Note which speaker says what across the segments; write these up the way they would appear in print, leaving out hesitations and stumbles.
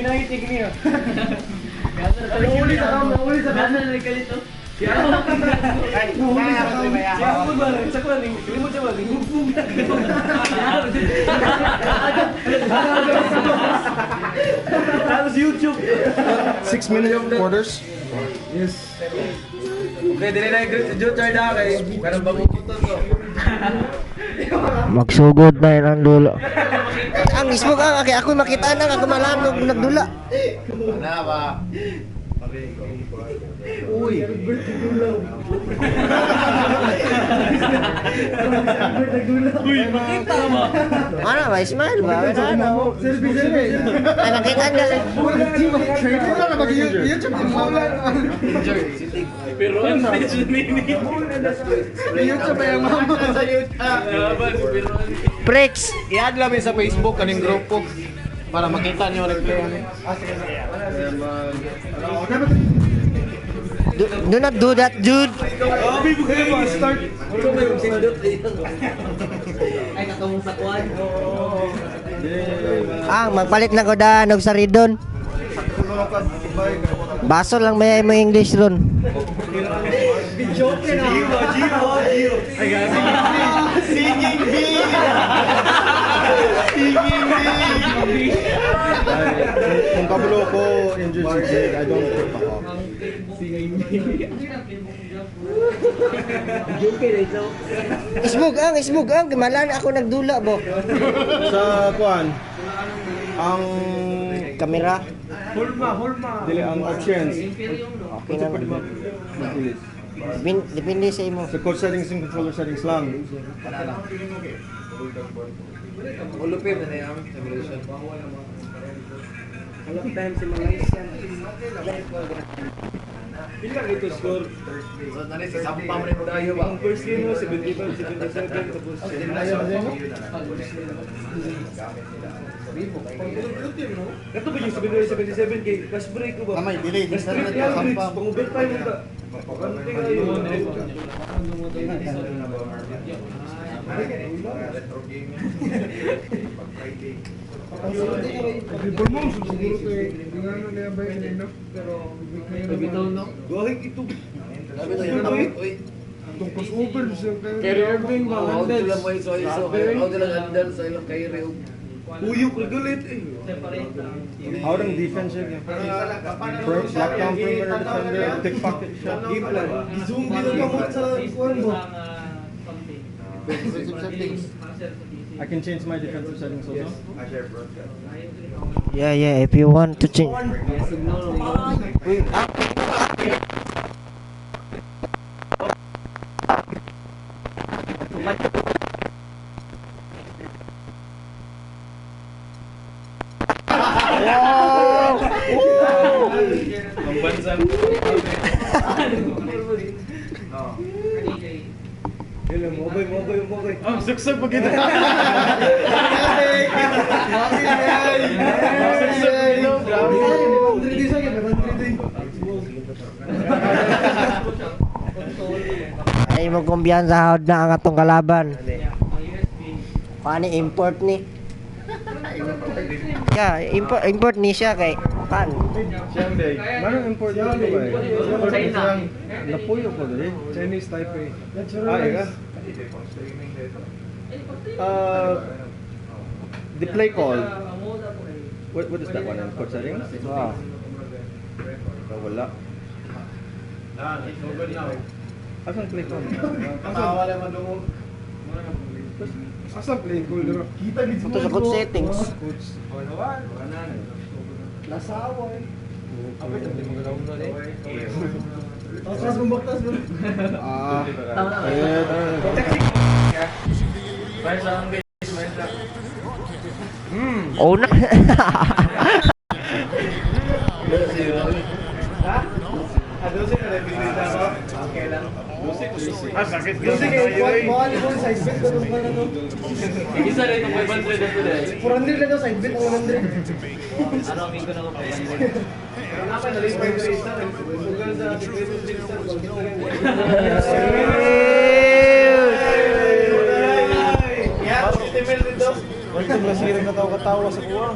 Speaker 1: pinahitig niyo.
Speaker 2: Nahuli sa kam, nahuli sa kam.
Speaker 1: Nasa nagkalito.
Speaker 2: Ay, nahuli sa kam. Siya ako ba? Sa kuwan, limot siya ba? Limupog na. Tapos YouTube.
Speaker 3: 6-minute quarters.
Speaker 2: Yes. Okay, dili na i-greet si Joe Charda kay parang babukutan ko.
Speaker 4: Magsugod na yun ang dulo. Ang ismog ang ako makita na ako malanog nagdula.
Speaker 3: Ano ba?
Speaker 2: Uy, Uy, makita ba?
Speaker 4: Ano ba? Smile ba? Ano?
Speaker 2: Selfie.
Speaker 4: Ay, makita na.
Speaker 3: YouTube
Speaker 2: Pero ang stage nini.
Speaker 3: YouTube ay mama sa YouTube.
Speaker 4: Prex!
Speaker 3: I-add lang sa Facebook kaning grupo para makita niyo rin kayo.
Speaker 4: Do not do that, dude.
Speaker 2: Oh, may buka ba start.
Speaker 1: Ay, katong sa kuwan.
Speaker 4: Magpalit na ko da nog sa ridon. Baso lang may English ron.
Speaker 2: Joke na. Gio. Ay, guys. Singing bee.
Speaker 3: Kung kabulo ko injured si Jake, I don't take the hawk.
Speaker 4: Ismug ang. Malan ako nagdula bo.
Speaker 3: Sa kuan, ang
Speaker 4: Kamera.
Speaker 2: Hulma.
Speaker 3: dili ang options.
Speaker 4: Okay na. Depende sa imo.
Speaker 3: Sa code settings and controller settings lang.
Speaker 2: Ulupin na yung evolution. Walang time si mga isyan. Bilang ito score.
Speaker 3: So, nani si Sampa mo rin mo dayo ba?
Speaker 2: Ang first game mo, 75, 77, tapos... Ito ba yung 77 kay cash break ko ba?
Speaker 3: Amay, delay.
Speaker 2: Cash break yan, Briggs. Pang-ubit pa yun ba? Pagkanti nga yun.
Speaker 1: Bitaw no.
Speaker 2: Gawin ito.
Speaker 3: Itong crossover siya kayo.
Speaker 2: Kay Irving ba? Uyok na galit eh.
Speaker 3: How ang defense siya? Lockdown perimeter defender, pickpocket shot.
Speaker 2: Game plan. Zoom din ang kamot sa kuwan mo.
Speaker 3: I can change my defensive settings also.
Speaker 4: Yeah, if you want to change.
Speaker 2: Ang bansang. Hello, mogoy.
Speaker 3: Ang suksok pag kita.
Speaker 4: Ay mo kumbiyansa hawd na ang atong kalaban. Paano import ni? Yeah, import ni siya kay kan.
Speaker 3: Siyempre, manong import yun ba eh?
Speaker 1: China.
Speaker 3: Napuyo ko dali.
Speaker 2: Chinese Taipei.
Speaker 3: Ika? The play call. What is that one? Code settings?
Speaker 4: Wow.
Speaker 3: Wala. Asan play call?
Speaker 2: Asa play call dito? Kita gid
Speaker 4: Ito sa code settings.
Speaker 2: Lasawa eh. Apa tadi magalaw na eh? Tapos bumbaktas mo.
Speaker 4: Oh na.
Speaker 2: Sakit kasi kay Juan side bet ko pa na to.
Speaker 1: Isa rin itong 500 na tuloy.
Speaker 2: 400 na to side bet 100.
Speaker 1: Ano ang ko na ko 500?
Speaker 2: Apa na list 5 sa sugal sa secret star. Yeah, 50 mil dito.
Speaker 3: Pantong nasirang na tao katawa sa kuha.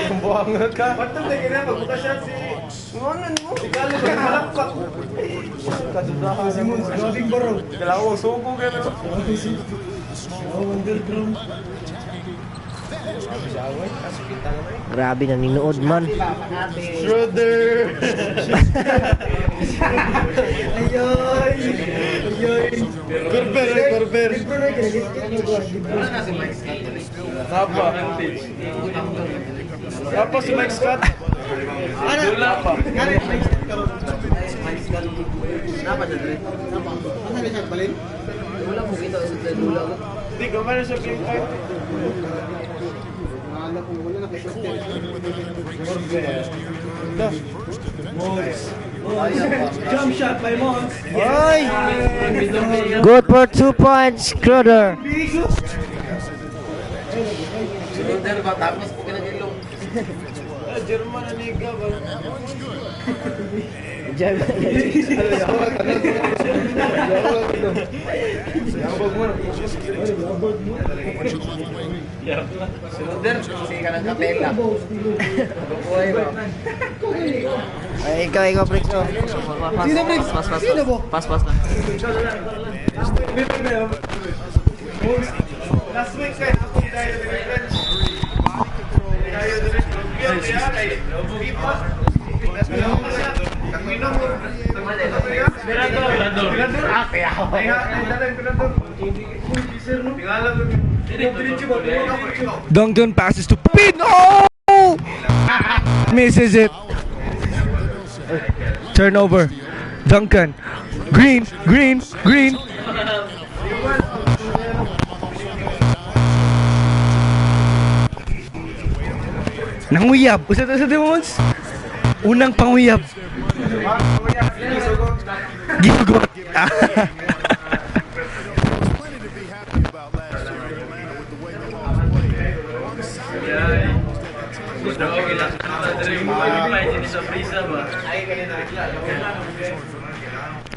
Speaker 3: Kumbuhangan ka.
Speaker 2: Pantong na gina, magbuka siya si... Ngungan mo. Ikalo ka malakpak.
Speaker 3: Kasudahan si Mons, grabing baro. Kalawang suko ka na. Underground.
Speaker 4: Grabe na ninuod man.
Speaker 3: Schroeder!
Speaker 2: Ayoy! Ayoy!
Speaker 3: Korber! Napa? Napa si Mike Scott? Napa?
Speaker 1: Napa dyan rin?
Speaker 2: Ano na siya, balin?
Speaker 1: Wala mo kita sa dula ko.
Speaker 3: Hindi, gumana siya game card.
Speaker 2: Anak ko, wala na kayo. Jump shot by Mons.
Speaker 4: Oy! Good for 2 points, Schroeder.
Speaker 1: Sinundan ba? Tapos po kinagilong.
Speaker 3: German na niga ba?
Speaker 1: Sinundan, kasi ka ng kapela. Buhay ba?
Speaker 4: Ay, ikaw, Bricks. Oh.
Speaker 2: Sino, Briggs? Sino po?
Speaker 1: Pas na.
Speaker 2: Last week kayo, ako tayo ng revenge. Tayo ng revenge. Kaya kay Pipa. Ang minong mo. Mirador. Ah, kaya ako. Ay, dalang Mirador. Sir, no? Pingalan ko. Diretso ba?
Speaker 5: Duncan passes to Pin. Oh! Misses it. Turnover. Duncan. Green. Nanguyab. Usa di mo, Mons? Unang panguyab. Gigugot.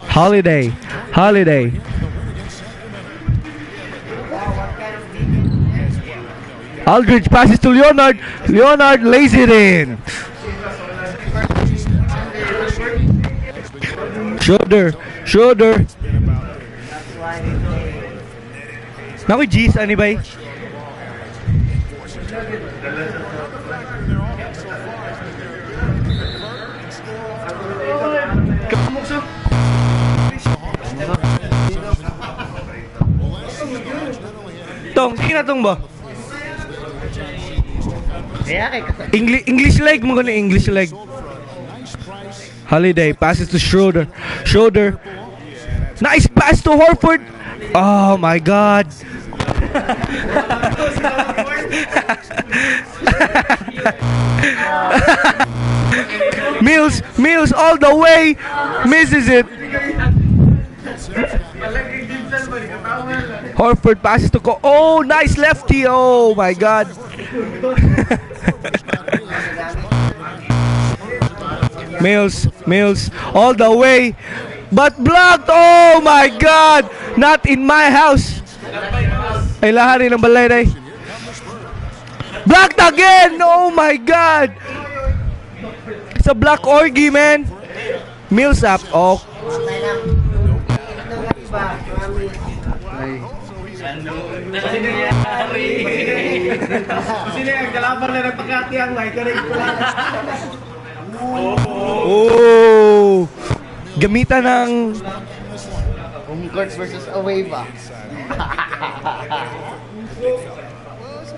Speaker 5: Holiday. Aldridge passes to Leonard. Leonard lays it in. Shoulder. Naku, G's, ano ba? Tong, tingin na tong ba? English leg mo gonna English leg. Holiday passes to Schroeder. Nice pass to Horford. Oh my God. Mills all the way. Misses it. Horford passes to go. Oh, nice lefty. Oh my God. Mills all the way, but blocked. Oh my God, not in my house. Ay lahari ng balay day. Blocked again. Oh my God, it's a block orgy, man. Mills up. Oh.
Speaker 2: Sino yung kalabar na nagpagkati ang may karig pala.
Speaker 5: Oh. Gamitan ng
Speaker 1: Home court versus away ba?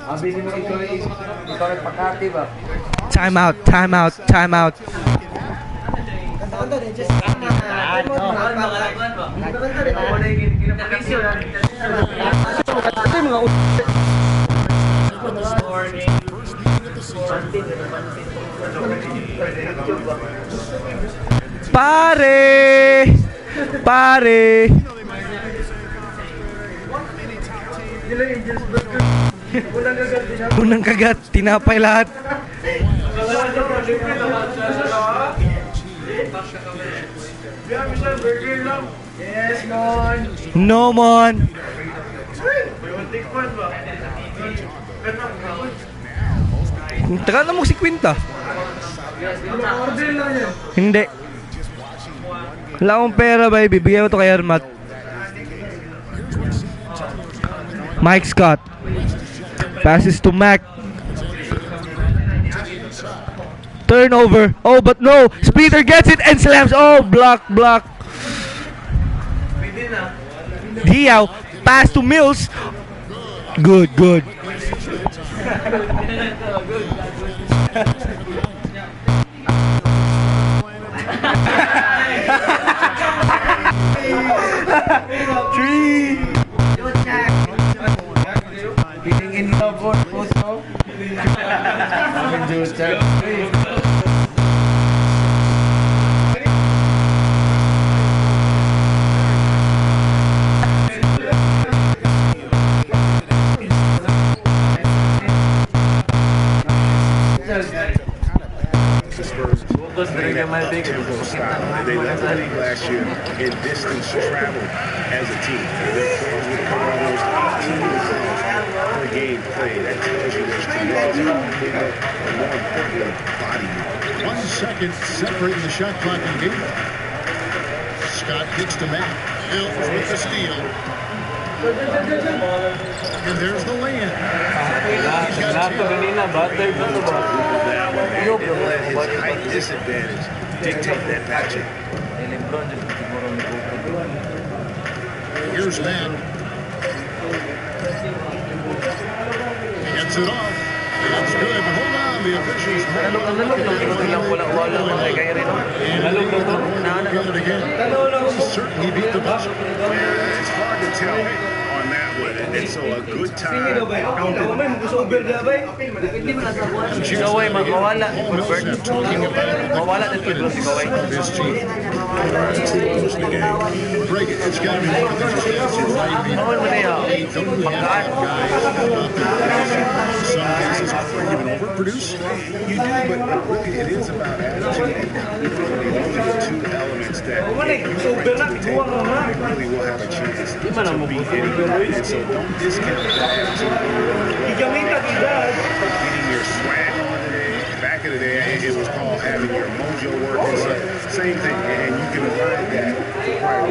Speaker 1: Abi ni mo ikaw nagpakati ba?
Speaker 5: time out. Pare. Unang kagat, tinapay lahat.
Speaker 2: Yes, Mon.
Speaker 5: No, mon. Tagal na mo si Quinta. Hindi. Wala akong pera, bay. Bibigyan ko to kay Armat. Mike Scott. Passes to Mac. Turnover. Oh, but no. Splitter gets it and slams. Oh, block. Diaw. Pass to Mills. Good. Three.
Speaker 1: In love also.
Speaker 6: They left the league last year in distance traveled as a team. Their players would cover almost 18 miles per game played. That tells you there's tremendous improvement and more importantly, body movement.
Speaker 7: 1 second separating the shot clock in the game. Scott hits to Matt. Mills with the steal. And there's the lay-in. He's got two.
Speaker 6: He'll let his height disadvantage dictate that matchup.
Speaker 7: Here's Matt. Gets it off. That's good. Hold on. The officials. And again. Certainly beat the buzzer.
Speaker 6: It's hard to tell on that one. And so a good time.
Speaker 1: Sigaway, mawala. Mawala din po sigaway.
Speaker 7: This team. Break it. It's got to be one of those things. It might be. Don't we have guys out there? Some cases even overproduce.
Speaker 6: You do, but really it is about attitude and confidence. Those are the two elements that really will have a chance to beat anybody. And so don't discount that attitude. Getting your swag on today. Back in the day, it was called having your mojo working. So same thing, and you can find that quite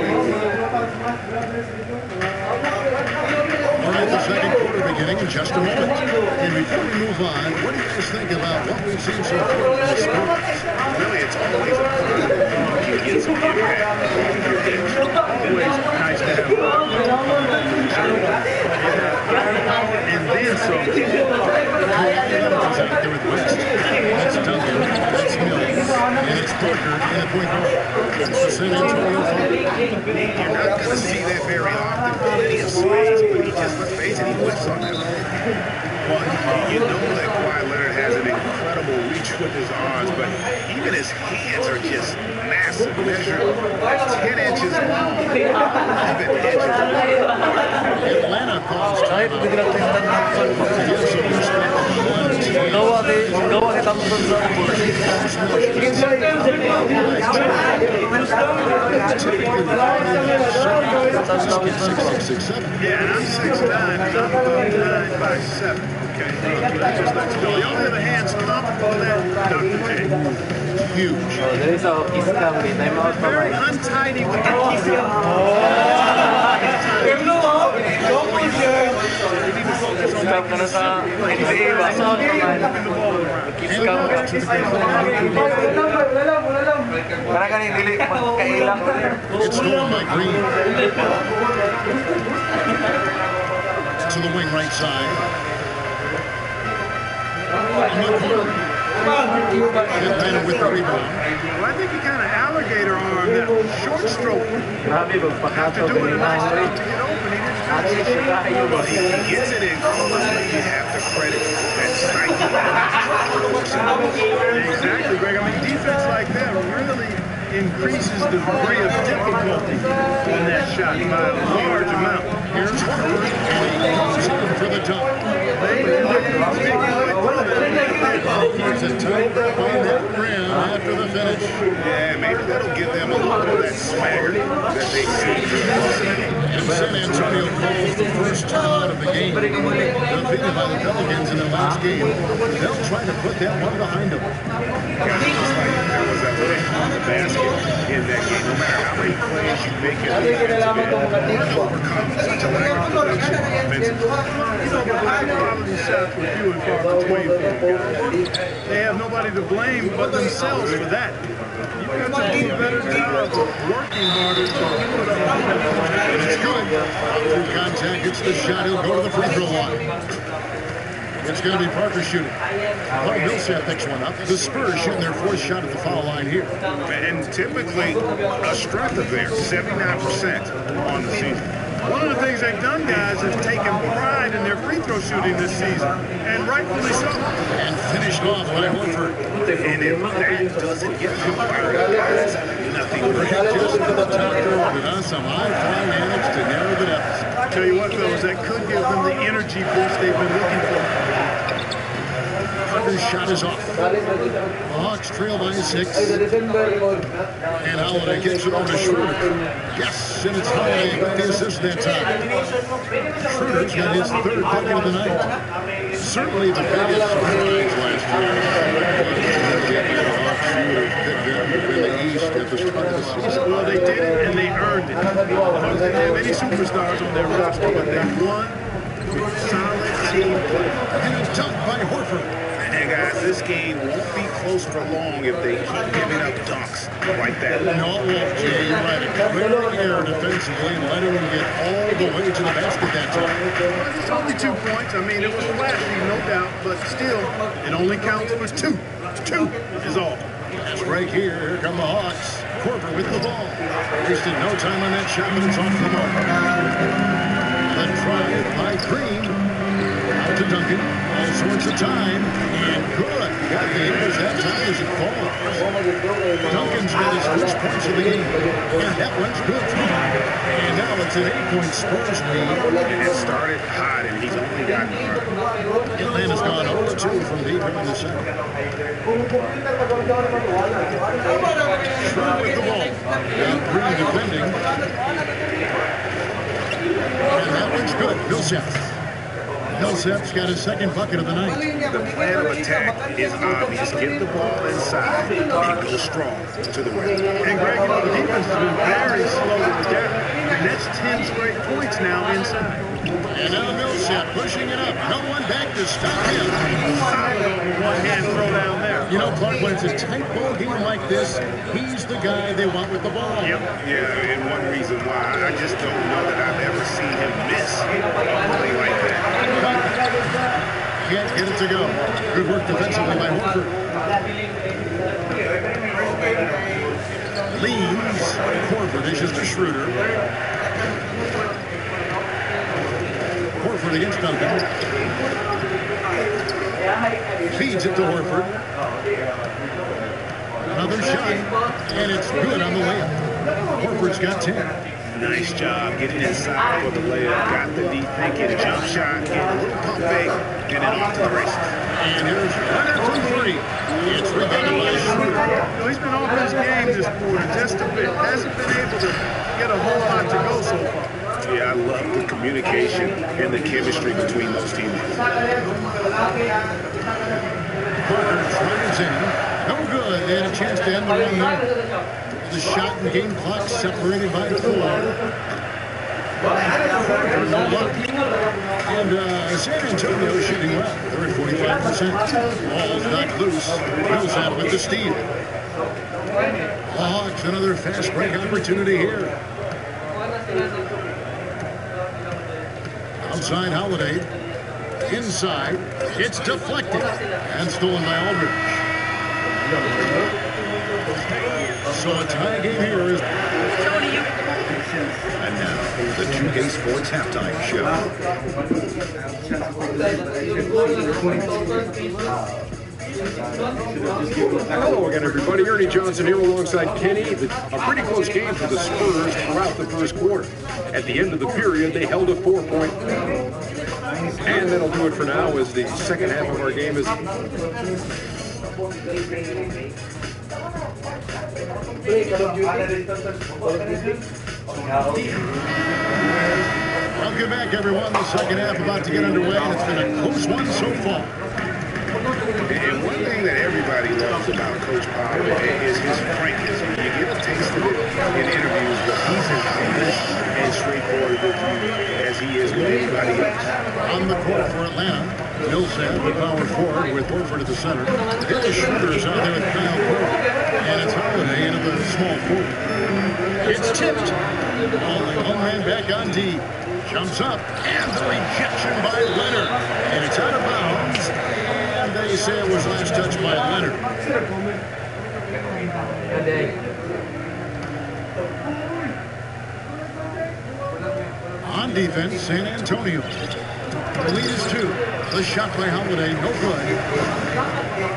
Speaker 7: All right, the second quarter beginning in just a moment. And before we move on, what do you guys think about what we've seen so far from the Spurs?
Speaker 6: Really, it's always a positive you get some impact. Always nice to have and then some.
Speaker 7: Out there with West. That's Duncan. That's Mills. And it's Parker in the point guard. It's the San Antonio Thunder.
Speaker 6: You're not going to see that very often. Plenty of swings, but he just, let's face it, he whiffs on that. But you know that Kawhi Leonard has an incredible reach with his arms, but even his hands are just massive. Measure 10 inches long. 11 inches long.
Speaker 7: Atlanta calls time out. To give some respect to the
Speaker 1: Gawa kita mo sa
Speaker 6: Yeah, and I'm 6'9", so I'm 9 by 7. Okay, just lets you know. The only other hand's comparable to that, Dr. J. Huge.
Speaker 1: There is a kiss cam. Time out pa
Speaker 6: Very untidy with the kiss cam.
Speaker 1: Kiss cam ka na sa NBA ba? Kiss cam ka. Para ka nang dili kailang.
Speaker 7: It's stolen by Green. To the wing right side. Atlanta with the rebound.
Speaker 6: Well, I think he kind of alligator arm that short stroke.
Speaker 1: Grabe
Speaker 6: After
Speaker 1: magpakato
Speaker 6: doing a nice
Speaker 1: kanina.
Speaker 6: job to get open, he didn't But he gets it in closely. You have to credit that psyche. Exactly, Greg. I mean, defense like that really increases the degree of difficulty on that shot by a large amount.
Speaker 7: Here's Harper, and he goes in for the dunk. There's a tight grip on that rim after to the finish.
Speaker 6: Yeah, maybe that'll give them a little bit of that swagger that they see.
Speaker 7: And San Antonio calls the first timeout of the game. Defeated by the Pelicans in the last game. They'll try to put that one behind them.
Speaker 6: Guys, it's like there was a lick on the basket in that game. No matter how many plays you make it, to overcome such a lack of production offensively.
Speaker 2: You know, but high quality shots with few and far between for them guys. They have nobody to blame but themselves for that. You've got to do a better job of working harder to put up.
Speaker 7: And it's good. Through contact, it's the shot. He'll go to the free throw line. It's going to be Parker shooting. Paul Millsap picks one up. The Spurs shooting their fourth shot at the foul line here.
Speaker 6: And typically a strength of theirs, 79% on the season.
Speaker 2: One of the things they've done, guys, is taken pride in their free throw shooting this season, and rightfully so.
Speaker 7: And finished off by Horford.
Speaker 6: And if that doesn't get them fired up, guys, nothing
Speaker 7: Just to the top throw. Some high-flying antics to narrow the deficit.
Speaker 2: I tell you what, fellas, that could give them the energy boost they've been looking for.
Speaker 7: Parker's shot is off. The Hawks trail by 6. And Holiday kicks it over to Schroeder. Yes, and it's Holiday with the assist that time. Schroeder's got his third bucket of the night. Certainly the biggest surprise last year. The Hawks picked them in the East at the start of the season.
Speaker 2: Well, they did it, and they earned it. The Hawks didn't have any superstars on their roster, but they won with solid team play.
Speaker 7: And it's dunked by Horford.
Speaker 6: And guys, this game won't be close for long if they keep giving up dunks like that.
Speaker 7: No, it won't, Jay. You're right. A clear air defensively, letting him get all the way to the basket that time.
Speaker 2: It's only 2 points. I mean, it was flashy, no doubt, but still, it only counts for 2. 2 is all.
Speaker 7: That's right here. Here come the Hawks. Corver with the ball. Wasted no time on that shot, but it's off the mark. The drive by Green. Out to Duncan. All sorts of time. And good. Got the airs that time as it falls. Duncan's got his first points of the game. And that one's good. And now it's an 8-point Spurs lead.
Speaker 6: And it started hot, and he's only gotten hurt.
Speaker 7: Atlanta's gone 0-2 from deep in the second. Schroeder with the ball. Now Green defending. And that one's good. Millsap. Millsap's got his second bucket of the night.
Speaker 6: The plan of attack is obvious. Get the ball inside and go strong to the rim.
Speaker 2: And Greg, you know, the defense has been very slow to adapt. And that's 10 straight points now inside.
Speaker 7: And now Millsap pushing it up. No one back to stop him.
Speaker 2: Solid on the one-hand throw down there.
Speaker 7: You know, Clark, when it's a tight ball game like this, he's the guy they want with the ball.
Speaker 2: Yep.
Speaker 6: Yeah, and one reason why, I just don't know that I've ever seen him miss a play like that.
Speaker 7: Can't get it to go. Good work defensively by Horford. Leans. Horford dishes to Schroeder. Horford against Duncan. Feeds it to Horford. Another shot. And it's good on the layup. Horford's got 10.
Speaker 6: Nice job getting inside for the layup. Got the deep thinking jump shot, get a little pump fake, and then off to the races.
Speaker 7: And here's Leonard from 3. It's rebounded by Schroeder.
Speaker 2: You know, he's been off his game this quarter just a bit. Hasn't been able to get a whole lot to go so far.
Speaker 6: Yeah, I love the communication and the chemistry between those teammates.
Speaker 7: Parker drives in. No good. They had a chance to end the run there. The shot and game clock separated by 4. No luck. And San Antonio shooting well. They're at 45%. Ball's knocked loose. Millsap with the steal. The Hawks, another fast break opportunity here. Outside Holiday. Inside. It's deflected. And stolen by Aldridge. So a tie game here is...
Speaker 6: And now, the 2K Sports Halftime Show.
Speaker 8: Hello again, everybody. Ernie Johnson here alongside Kenny. A pretty close game for the Spurs throughout the first quarter. At the end of the period, they held a 4-point lead. And that'll do it for now as the second half of our game is...
Speaker 7: Welcome back, everyone. The second half about to get underway, and it's been a close one so far.
Speaker 6: And one thing that everybody loves about Coach Potter is his frankness. You get a taste of it in interviews, but he's as honest and straightforward with you as he is with anybody else.
Speaker 7: On the court for Atlanta, Millsap, the power forward with Horford at the center. Dennis Schroeder is out there with Kyle Korver, and it's Holiday into the small forward. It's tipped. Only one man back on D. Jumps up, and the rejection by Leonard. And it's out of bounds. And they say it was last touched by Leonard. On defense, San Antonio. The lead is 2. The shot by Holiday, no good.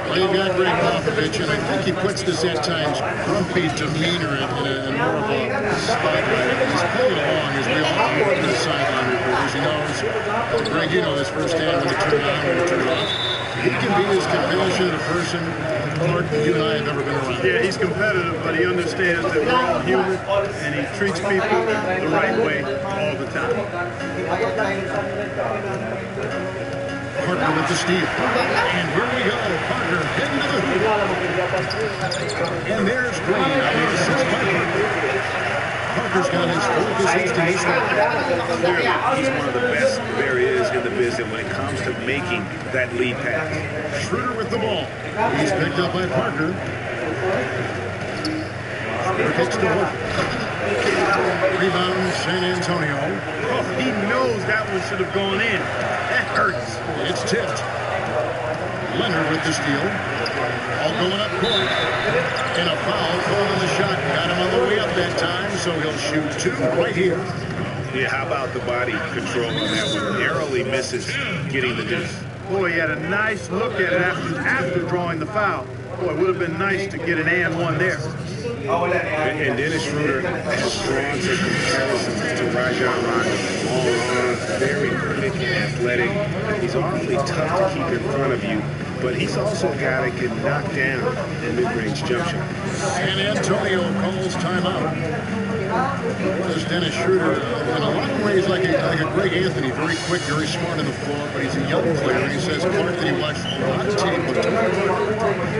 Speaker 7: Playing guy Greg Popovich, and I think he puts this at times grumpy demeanor in more of a spotlight. He's playing along as we all know from the sideline reporters. He knows, Greg, you know this firsthand when to turn it on, when to turn it off. He can be as compassionate a person, Mark, you and I have ever been around.
Speaker 2: Yeah, he's competitive, but he understands that we're all human, and he treats people the right way all the time.
Speaker 7: Parker with the steal. And here we go. Parker heading to the hoop. And there's Green on the assist by Parker. Parker's got his fourth assist in his
Speaker 6: Clearly, he's one of the best there is in the business when it comes to making that lead pass.
Speaker 7: Schroeder with the ball. He's picked up by Parker. Schroeder kicks to Horford. Rebound, San Antonio.
Speaker 2: Oh, he knows that one should have gone in. That hurts.
Speaker 7: It's tipped. Leonard with the steal. All going up court. And a foul called on the shot. Got him on the way up that time, so he'll shoot 2 right here.
Speaker 6: Yeah, how about the body control on that one? Narrowly misses getting the deuce.
Speaker 2: Boy, he had a nice look at it after drawing the foul. Boy, it would have been nice to get an and one there.
Speaker 6: And Dennis Schroeder has drawn some comparisons to Rajon Rondo. Long arms, very quick and athletic. He's awfully tough to keep in front of you, but he's also a guy that can knock down a mid-range jump shot.
Speaker 7: San Antonio calls timeout. There's Dennis Schroeder, in a lot of ways like a Greg Anthony, very quick, very smart on the floor, but he's a young player. He says Clark that he watched a lot of tape with him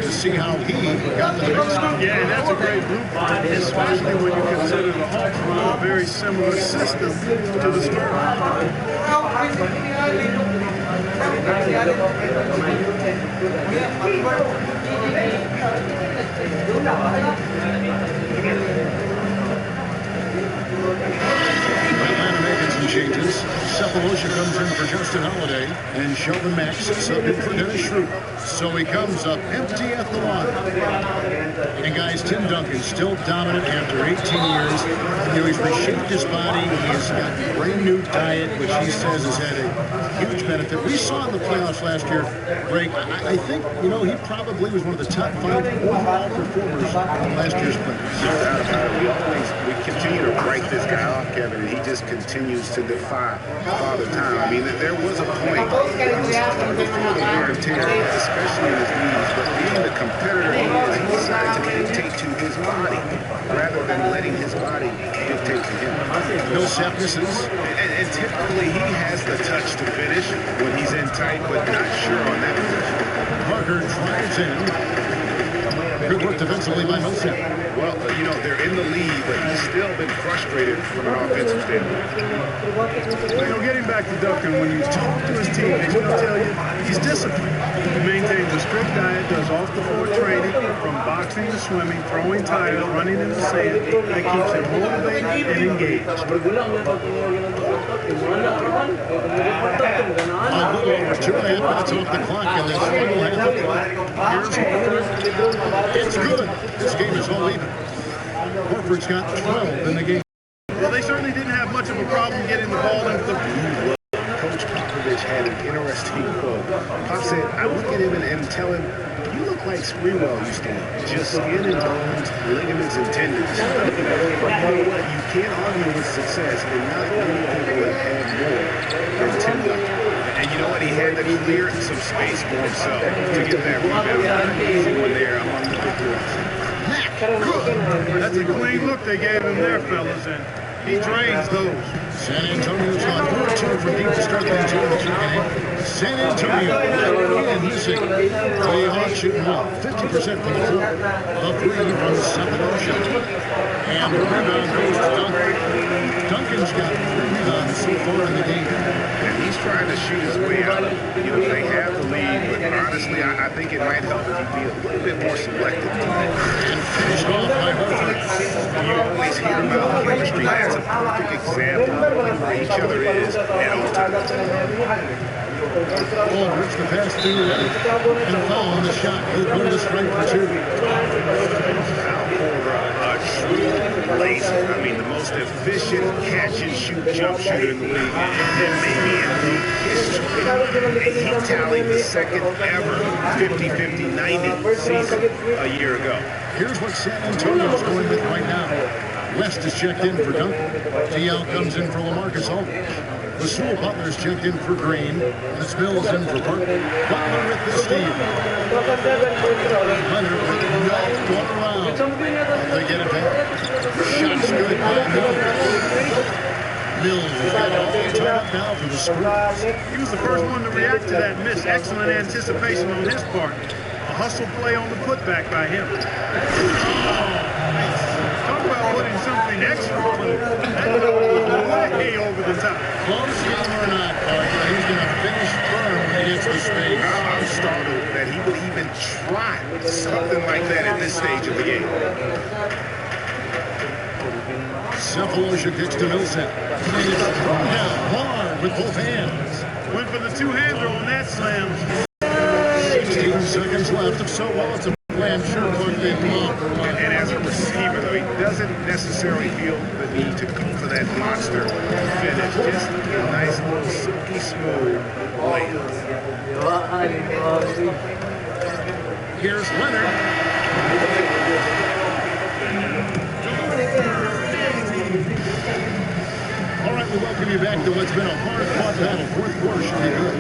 Speaker 7: to see how he got to the next school.
Speaker 2: Yeah, and that's a great blueprint, especially when you consider the Hawks run a very similar system to the Spurs.
Speaker 7: Atlanta making some changes. Cephalosha comes in for Justin Holiday, and Sheldon Max sub in for Dennis Schroeder. So he comes up empty at the line. And guys, Tim Duncan still dominant after 18 years. You know, he's reshaped his body. He's got a brand new diet, which he says has had a huge benefit. We saw in the playoffs last year, Greg, I think, you know, he probably was one of the top 5 overall performers in last year's playoffs.
Speaker 6: No doubt about it. We continue to write this guy off, Kevin, and he just continues to defy Father Time. I mean, there was a point when he was starting to feel the wear and tear, especially in his knees, but being the competitor he is, he decided to dictate to his body rather than letting his body dictate to him.
Speaker 7: Millsap misses.
Speaker 6: And typically he has the touch to finish when he's in tight, but not sure on that position.
Speaker 7: Parker drives in. Good work defensively by Millsap.
Speaker 6: Well, you know, they're in the lead, but he's still been frustrated from an offensive standpoint.
Speaker 2: You know, getting back to Duncan, when you talk to his teammates, they'll tell you he's disciplined. He maintains a strict diet, does off-the-floor training, from boxing to swimming, throwing tires, running in the sand. That keeps him motivated and engaged.
Speaker 7: A little over 2.5 minutes off the clock in this final half of play. Here's Horford. It's good. This game is all even. Horford's got 12 in the game.
Speaker 2: Well, they certainly didn't have much of a problem getting the ball into the...
Speaker 6: Coach Popovich had an interesting quote. Pop said, I look at him and tell him, you look like Sprewell used to look. Just skin and bones, ligaments and tendons. But you know what? You can't argue with success, and not many people have had more than Tim Duncan. And you know what? He had to clear some space for himself to get that rebound. Easy one there among the big boys.
Speaker 2: That's a clean look they gave him there, fellas, and he drains those.
Speaker 7: San Antonio's on 4-2 from deep to start the 2 of the second half. San Antonio and missing. The Hawks shooting well, 50% from the floor. The 3 from Cephalosha. And the rebound goes to Duncan. Duncan's got 3 rebounds so far in the game.
Speaker 6: And he's trying to shoot his way out. You know, they have the lead, but honestly, I think it might help if he be a little bit more selective.
Speaker 7: And finished off by Horford.
Speaker 6: You always hear about chemistry. That's a perfect example of where each other is at all times.
Speaker 7: Aldridge, the pass to Leonard. And a foul on the shot. He'll go to the strike for 2.
Speaker 6: True laser. I mean, the most efficient catch-and-shoot jump shooter in the league, and maybe in league history. He tallied the second ever 50-50-90 season a year ago.
Speaker 7: Here's what San Antonio's going with right now. West is checked in for Duncan. TL comes in for LaMarcus Aldridge. The Sewell Butler's checked in for Green. The Spills in for Parker. Butler with the steal. Leonard with no one around. They get it back. Shot's good by Mills. Mills has got it all tied up now for the Spurs.
Speaker 2: He was the first one to react to that miss. Excellent anticipation on his part. A hustle play on the putback by him. Talk about putting something extra on it. That was way over the top.
Speaker 7: Close game or not, Parker, he's going to finish firm when he gets the space.
Speaker 6: I'm startled that he would even try something like that at this stage of the game.
Speaker 7: Cephalosha kicks to Millsap. And it's thrown down hard with both hands.
Speaker 2: Went for the two-hander on that slam.
Speaker 7: 16 seconds left. If so, well, it's a play I'm sure Clark did long.
Speaker 6: And as a receiver, though, he doesn't necessarily feel the need to go for that monster finish. Just a nice little silky smooth layup.
Speaker 7: Here's Leonard. All right, we welcome you back to what's been a hard-fought battle. Fourth quarter should be good.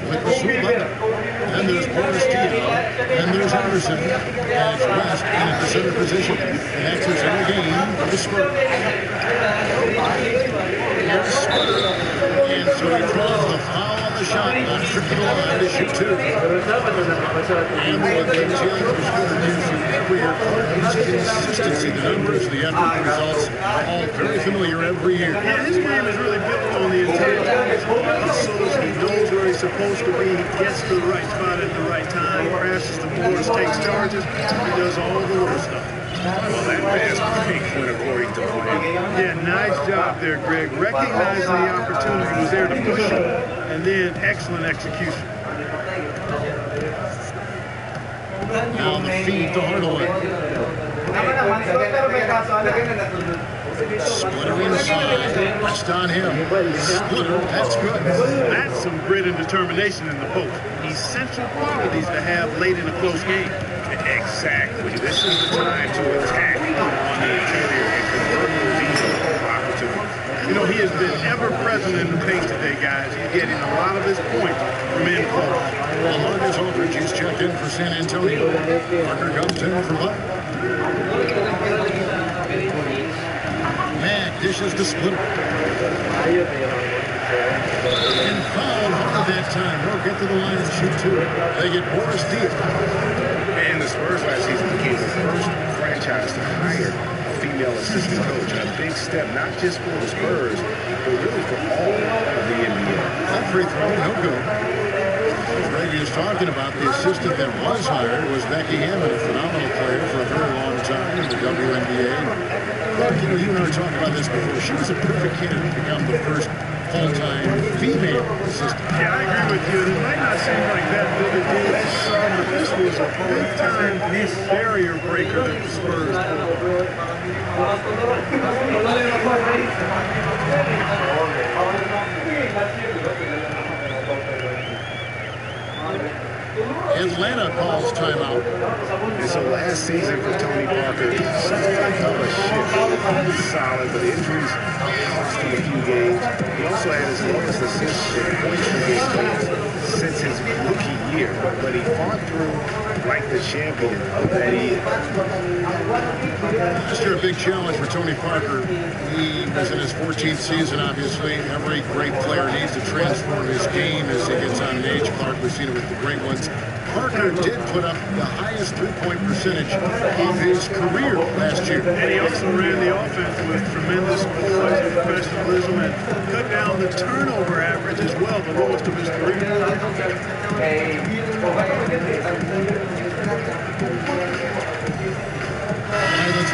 Speaker 7: With the Sewell Butler. And there's Boris TL. And there's Anderson. And it's West in at the center position. And that's his other game for the Spurs. And so he draws the foul on the shot. On trip to the line to shoot 2. And what the TL was going to do every year, his consistency, the numbers, the effort, the results, all very familiar every year.
Speaker 2: Yeah, his game is really built on the intelligence. He knows where he's supposed to be. He gets to the right spot at the right time. Crashes the boards, takes charges. He does all the little stuff.
Speaker 6: Well, that pass went according to plan.
Speaker 2: Yeah, nice job there, Greg. Recognizing the opportunity was there to push him, and then excellent execution.
Speaker 7: Now the feed to Hardaway. Splitter inside. West on him. Splitter, that's good.
Speaker 2: That's some grit and determination in the post. Essential qualities to have late in a close game.
Speaker 6: Exactly. This is the time to attack on the interior and convert these opportunities.
Speaker 2: You know, he has been ever present in the paint today, guys. He's getting a lot of his points from in close.
Speaker 7: LaMarcus Aldridge is checked in for San Antonio. Parker comes in for Butler. Mag dishes to Splitter. And fouled hard that time. They'll get to the line and shoot 2. They get Boris Diaw.
Speaker 6: And the Spurs last season became the first franchise to hire a female assistant coach. A big step, not just for the Spurs, but really for all of the NBA.
Speaker 7: That free throw, no good. Greg was talking about the assistant that was hired was Becky Hammond, a phenomenal player for a very long time in the WNBA. But, you know, you and I were talking about this before. She was a perfect candidate to become the first full-time female assistant.
Speaker 2: Yeah, I agree with you. It might not seem like that big a deal to some, but this was a big-time barrier breaker that the Spurs pulled.
Speaker 7: Atlanta calls timeout.
Speaker 6: And so last season for Tony Parker, something fell a ship. He's solid, but injuries cost him a few games. He also had his lowest assists and points per game since his rookie year. But he fought through like the champion that he is.
Speaker 7: Last year, a big challenge for Tony Parker. He was in his 14th season, obviously. Every great player needs to transform his game as he gets on an age clock. We've seen it with the great ones. Parker did put up the highest three-point percentage of his career last year.
Speaker 2: And he also ran the offense with tremendous poise and professionalism and cut down the turnover average as well, the lowest of his career.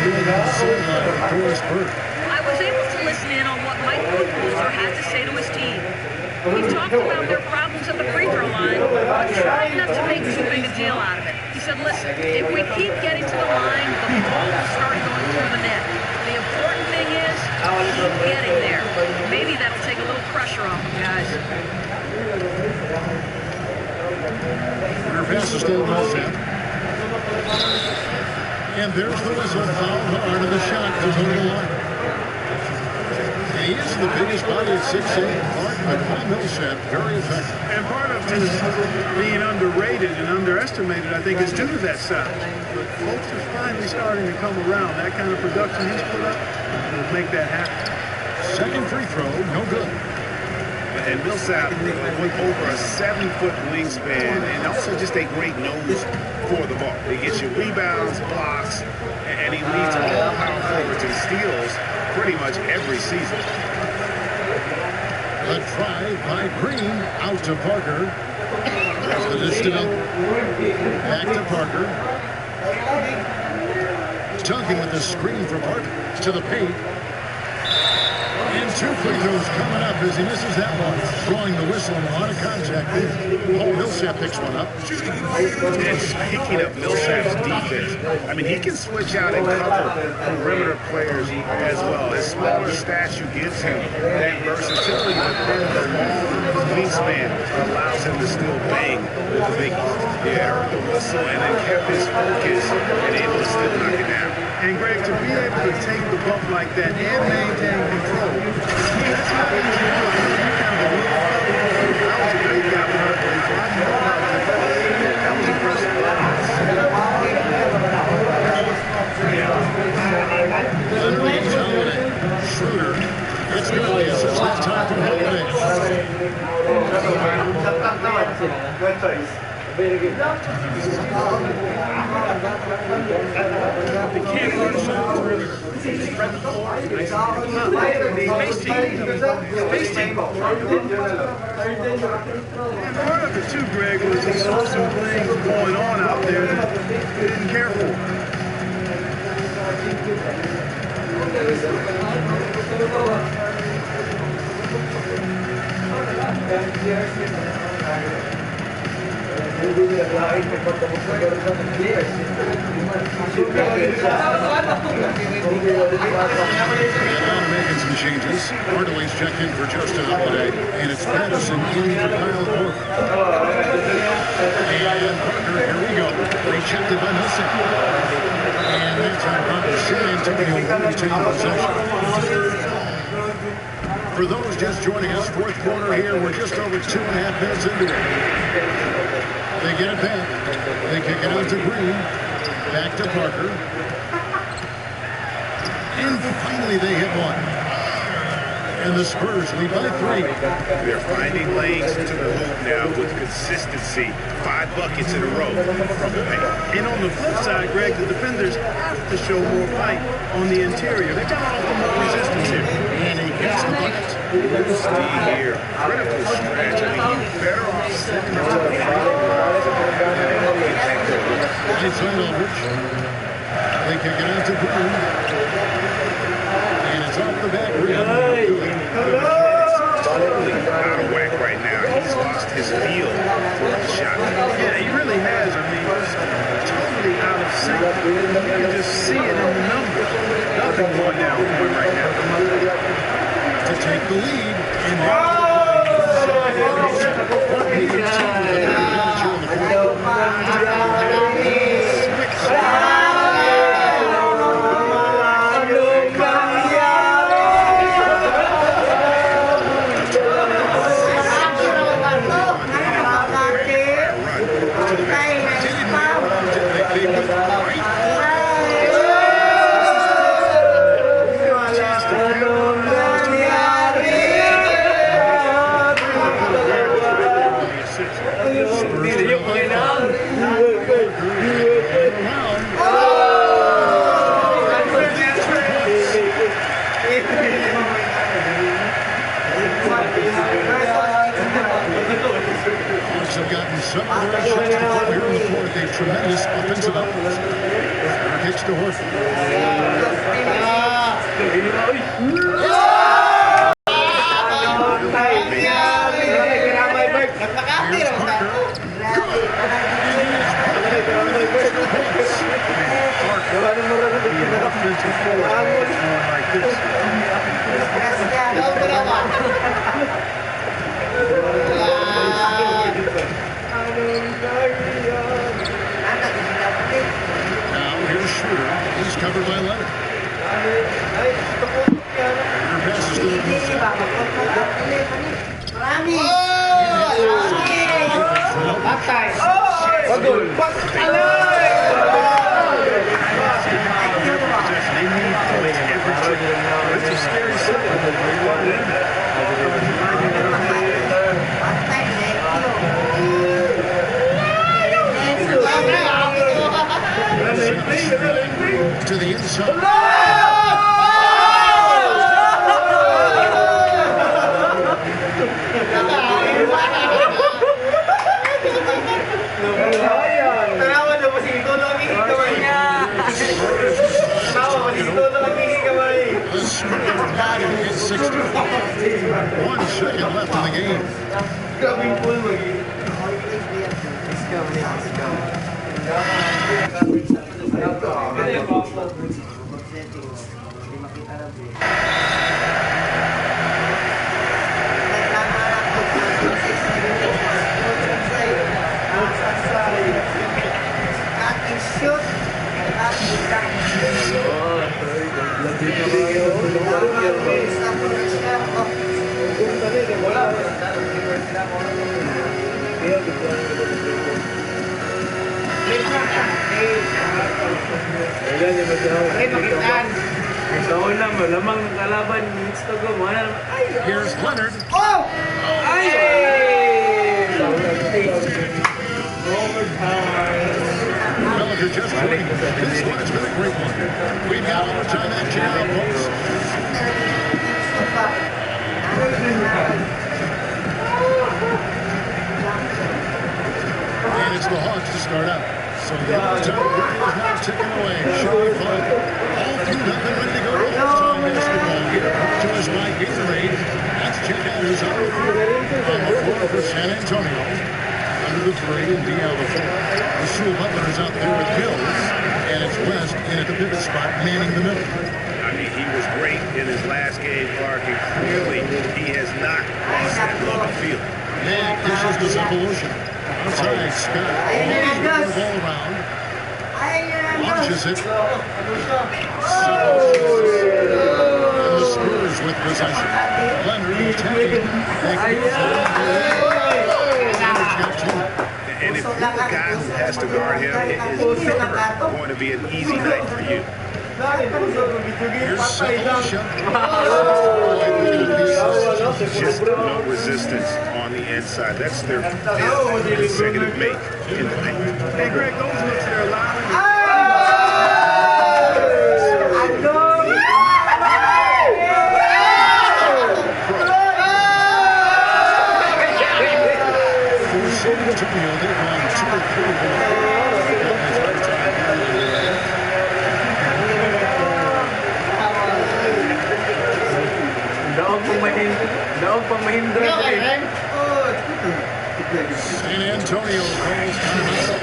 Speaker 7: Let's move on to Ang Spurs.
Speaker 9: I was able to listen in on what Mike Budenholzer had to say to his team. He talked about their problems at the free throw line, but tried not to make too big a deal out of it. He said, listen, if we keep getting to the line, the ball will start going through the net. The important thing is keep getting there. Maybe that'll take a little pressure off them, guys.
Speaker 7: Their pass is still Millsap. And there's the whistle. Foul hard, and the shot goes over the line. And he is the biggest body at 6'8". Hard, but Paul Millsap, very effective.
Speaker 2: And part of his being underrated and underestimated, I think, is due to that size. But folks are finally starting to come around. That kind of production he's put up will make that happen.
Speaker 7: Second free throw, no good.
Speaker 6: And Millsap with over a 7-foot wingspan and also just a great nose for the ball. He gets you rebounds, blocks, and he leads all power forwards and steals pretty much every season.
Speaker 7: The try by Green, out to Parker. There's the distance. Back to Parker. Duncan with the screen for Parker to the paint. And two free throws coming up as he misses that one. Throwing the whistle and a lot of contact. Paul Millsap picks one up.
Speaker 6: And speaking of Millsap's defense, I mean, he can switch out and cover perimeter players as well. As smaller stature gives him that versatility, but the long wingspan allows him to still bang with the biggies. Yeah, earned the whistle and then kept his focus and able to still knock it down.
Speaker 2: And Greg, to be able to take the bump like that and maintain control, that's not easy to do. That was a great guy for her. That was impressive.
Speaker 7: Schroeder. It's early. It's that time for Holiday.
Speaker 2: And part of it too, Greg, was he saw some things going on out there that he didn't care for.
Speaker 7: Making some changes. Hardaway's checked in for Justin Holiday, and it's Patterson in for Kyle Korver. And Parker, here we go. Rejected by Millsap. And that's how Parker San Antonio will retain possession. For those just joining us, fourth quarter here, we're just over 2.5 minutes into it. They get it back. They kick it out to Green. Back to Parker. And finally they hit one. And the Spurs lead by 3.
Speaker 6: They're finding lanes to the hoop now with consistency. 5 buckets in a row from the paint.
Speaker 2: And on the flip side, Greg, the defenders have to show more fight on the interior. They got to offer more resistance here.
Speaker 7: And he gets the bucket.
Speaker 6: Steve here, critical stretch. I mean, you better off sending it to the front.
Speaker 7: It's Aldridge. They kick it out to Green. And it's off the back rim.
Speaker 6: Totally out of whack right now. He's lost his feel for the shot.
Speaker 2: Yeah, he really has. I mean, totally out of sync. You can just see it in the numbers. Nothing going down for him right now.
Speaker 7: To take took the lead and have gotten some of their shots to come here in the fourth. A tremendous offensive output. Pitch to Horford. Now here's Schroeder. He's covered by Leonard. Passes to the
Speaker 1: It's a scary signal.
Speaker 7: to the inside. The Spurs back in 60. 1 second left in the game. Here's Leonard. Well, if you're just joining us, this one has been a great one. We've got overtime action now, folks. And it's the Hawks to start out. So the overtime period is now ticking away. Showing fun. All queued up and ready to go. Overtime basketball here. Brought to us by Gatorade. Let's check out who's out on the floor for San Antonio. Under the parade in Diallo. Rasul Butler is out there with Bills. And it's West in at the pivot spot, manning the middle.
Speaker 6: I mean, he was great in his last game, Clark, and clearly he has not lost that love and feeling.
Speaker 7: And pushes to Zappalosha. Outside, Scott. All the ball around. Launches it. And the Spurs with possession. Leonard attacking.
Speaker 6: And if you're the guy who has to guard him, it is never going to be an easy night for you.
Speaker 7: Here's Zappalosha.
Speaker 6: Just no resistance on the inside. That's their 5th consecutive make in the paint.
Speaker 2: Hey, Greg, those looks there allowing.
Speaker 7: San Antonio calls timeout.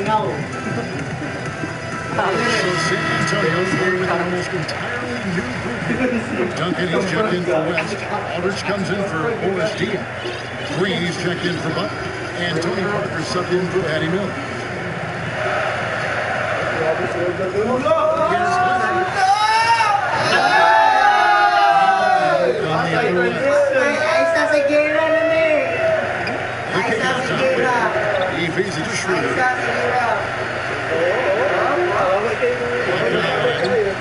Speaker 7: San Antonio's going with an almost entirely new group. Duncan, he's checked in for West. Aldridge comes in for Boris Diaz. Green, he's checked in for Buck. And Tony Parker subbed in for Patty Miller. Here's he feeds it to Schroeder.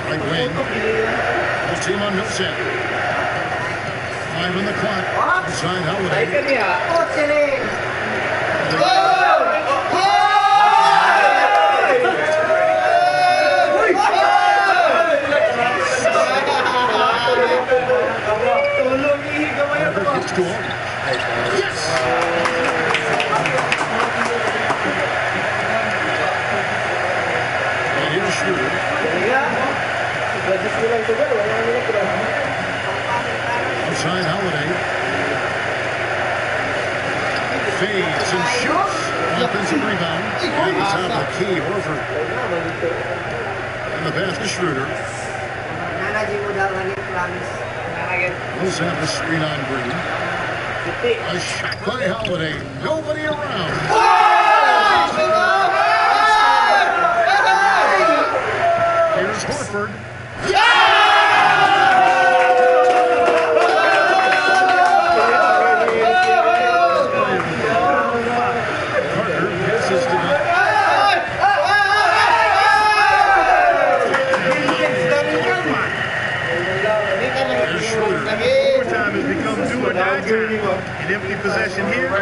Speaker 7: Right wing. Full team on Millsap. 5 on the clock. Inside Holiday. Gets to all. Yes! And here's Schroeder. Outside Holiday. Fades and shoots. Offensive rebound. On the top of the key, Horford. And the pass to Schroeder. Millsap a screen on Green. A shot by Holiday. Nobody around. Here's Horford. Carter passes to Duncan. There's Schroeder.
Speaker 2: Overtime has become do or die time. An empty possession here, I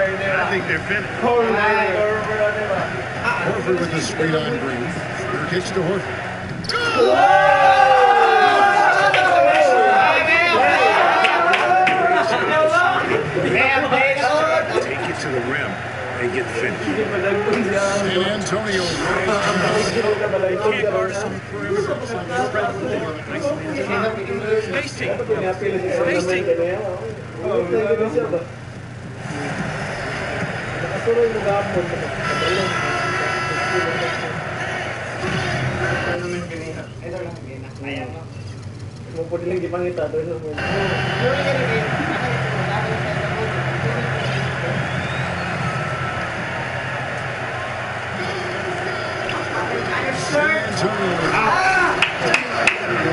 Speaker 2: think they're finished.
Speaker 7: Horford with the screen on Green. Schroeder kicks to Horford.
Speaker 6: Take it to the rim and get finished.
Speaker 7: San Antonio.
Speaker 1: Can't guard us on the perimeter. So spread the floor. Nice and inside. Spacing.
Speaker 2: I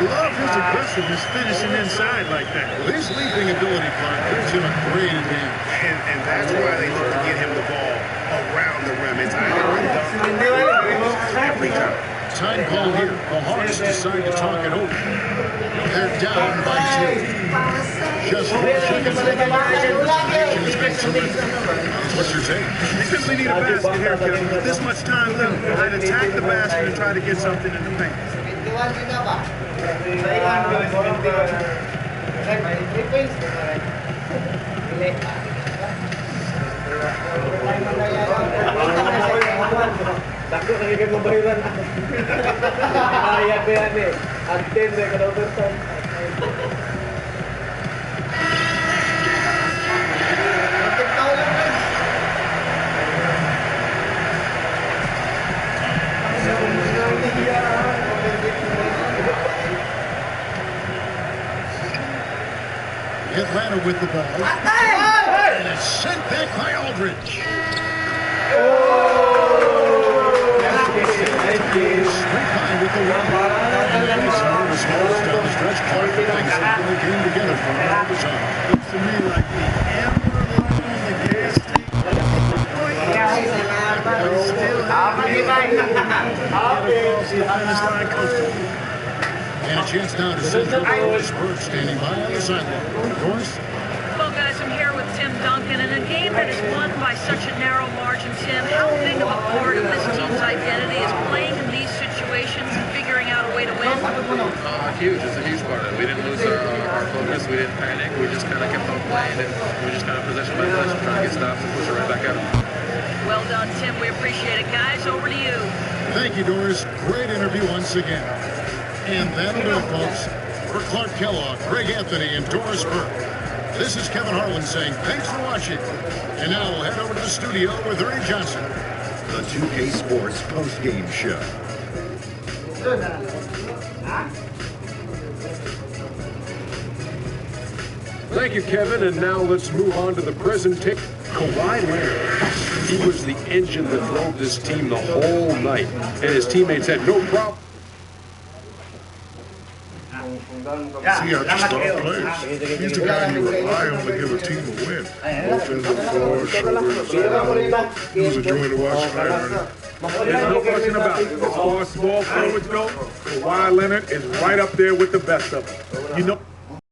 Speaker 2: love his aggressiveness finishing inside like that.
Speaker 7: Well, his leaping ability, Clark, gives him a great advantage.
Speaker 6: And that's why they look to get him the ball around the rim. It's either a dunk every time.
Speaker 7: Time call here. The Hawks decide to talk it over. They're down by 2. Just 4 seconds left. Action has been terrific. What's your take?
Speaker 2: They simply need a basket here, Kevin. With this much time left, they'd attack the basket and try to get something in the paint.
Speaker 3: Takut lagi kan pembayaran. Ayat dia ni, anten dia kalau overtime.
Speaker 7: Atlanta with the ball. And it's sent back by Aldridge. Straight line with the run. And then it's nervous goes down the stretch. Clark things that really came together for him all the time.
Speaker 2: Looks to me like the amber line on the gas tank. Still finish line comfortably.
Speaker 7: And a chance now to send the Spurs standing by on the sideline. Of course.
Speaker 9: Well, guys, I'm here with Tim Duncan. In a game that is won by such a narrow margin, Tim, how big of a part of this team's identity is playing in these situations and figuring out a way to win?
Speaker 1: Huge. It's a huge part of it. We didn't lose our focus. We didn't panic. We just kind of kept on playing, and we just kind of possession by possession, trying to get stops and push it right back out.
Speaker 9: Well done, Tim. We appreciate it. Guys, over to you.
Speaker 7: Thank you, Doris. Great interview once again. And that'll do it, folks. For Clark Kellogg, Greg Anthony, and Doris Burke, this is Kevin Harlan saying thanks for watching. And now we'll head over to the studio with Ernie Johnson. the 2K Sports post-game show.
Speaker 8: Thank you, Kevin. And now let's move on to the presentation. Kawhi Leonard. He was the engine that drove this team the whole night, and his teammates had no problem.
Speaker 6: See our star players. He's the guy you rely on to give a team a win. Offensive floor, shoulders, he was enjoying to watch tonight.
Speaker 10: There's no question about it. As far as small forwards go, Kawhi Leonard is right up there with the best of them. You know.